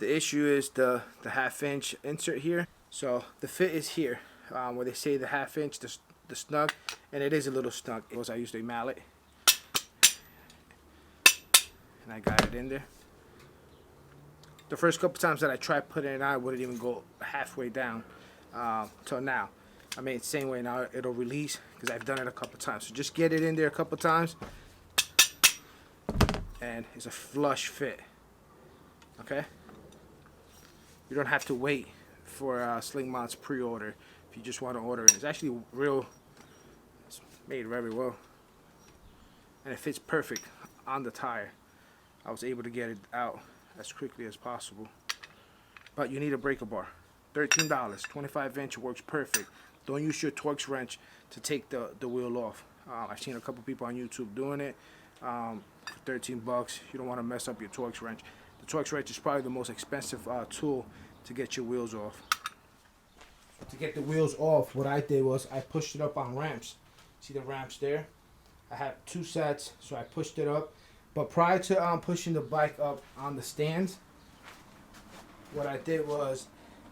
The issue is the half-inch insert here. So the fit is here, where they say the half-inch, the snug, and it is a little snug. I used a mallet, and I got it in there. The first couple times that I tried putting it on, it wouldn't even go halfway down till now. I mean, it's the same way now. It'll release because I've done it a couple times. So just get it in there a couple times, and it's a flush fit. Okay. You don't have to wait for Sling Mont's pre-order if you just want to order it. It's actually real. It's made very well, and it fits perfect on the tire. I was able to get it out as quickly as possible. But you need a breaker bar. $13, 25-inch, works perfect. Don't use your Torx wrench to take the wheel off. I've seen a couple people on YouTube doing it for 13 bucks. You don't want to mess up your Torx wrench. The Torx wrench is probably the most expensive tool to get your wheels off. To get the wheels off, what I did was I pushed it up on ramps. See the ramps there? I have 2 sets, so I pushed it up. But prior to pushing the bike up on the stands, what I did was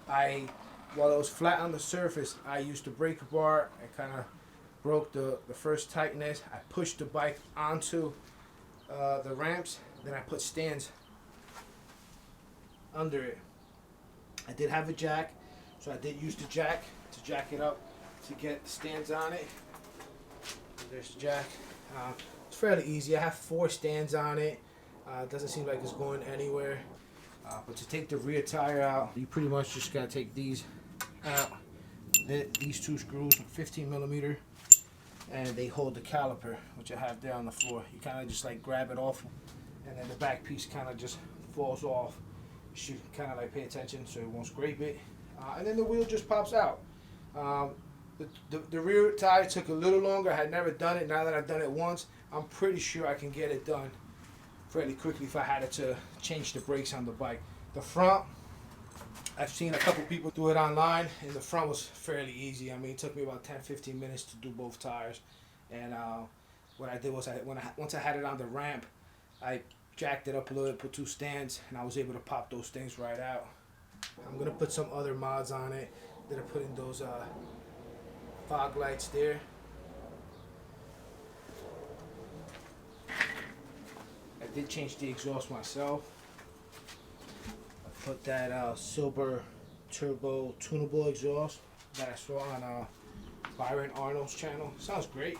while it was flat on the surface, I used the breaker bar. I kind of broke the first tightness. I pushed the bike onto the ramps. Then I put stands under it. I did have a jack, so I did use the jack to jack it up to get the stands on it. There's the jack. It's fairly easy. I have 4 stands on it. It doesn't seem like it's going anywhere. But to take the rear tire out, you pretty much just gotta take these out. These 2 screws, 15 millimeter, and they hold the caliper, which I have there on the floor. You kind of just like grab it off, and then the back piece kind of just falls off. You should kind of like pay attention so it won't scrape it. And then the wheel just pops out. The rear tire took a little longer. I had never done it. Now that I've done it once, I'm pretty sure I can get it done fairly quickly if I had to change the brakes on the bike. The front, I've seen a couple people do it online, and the front was fairly easy. I mean, it took me about 10-15 minutes to do both tires. And what I did was, once I had it on the ramp, I jacked it up a little bit, put 2 stands, and I was able to pop those things right out. I'm gonna put some other mods on it. I'm gonna put in those fog lights there. I did change the exhaust myself. I put that Silber turbo tunable exhaust that I saw on Byron Arnold's channel. Sounds great.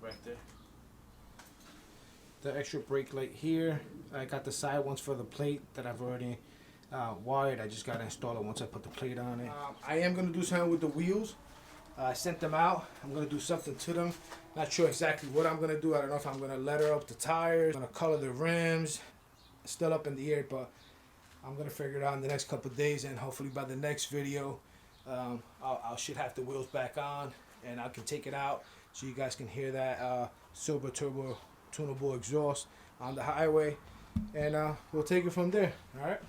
Right there. The extra brake light here. I got the side ones for the plate that I've already wired. I just got to install it once I put the plate on it. I am going to do something with the wheels. I sent them out. I'm going to do something to them. Not sure exactly what I'm going to do. I don't know if I'm going to leather up the tires. I'm going to color the rims. Still up in the air, but I'm going to figure it out in the next couple of days, and hopefully by the next video I should have the wheels back on, and I can take it out so you guys can hear that Silber turbo tunable exhaust on the highway, and we'll take it from there. All right.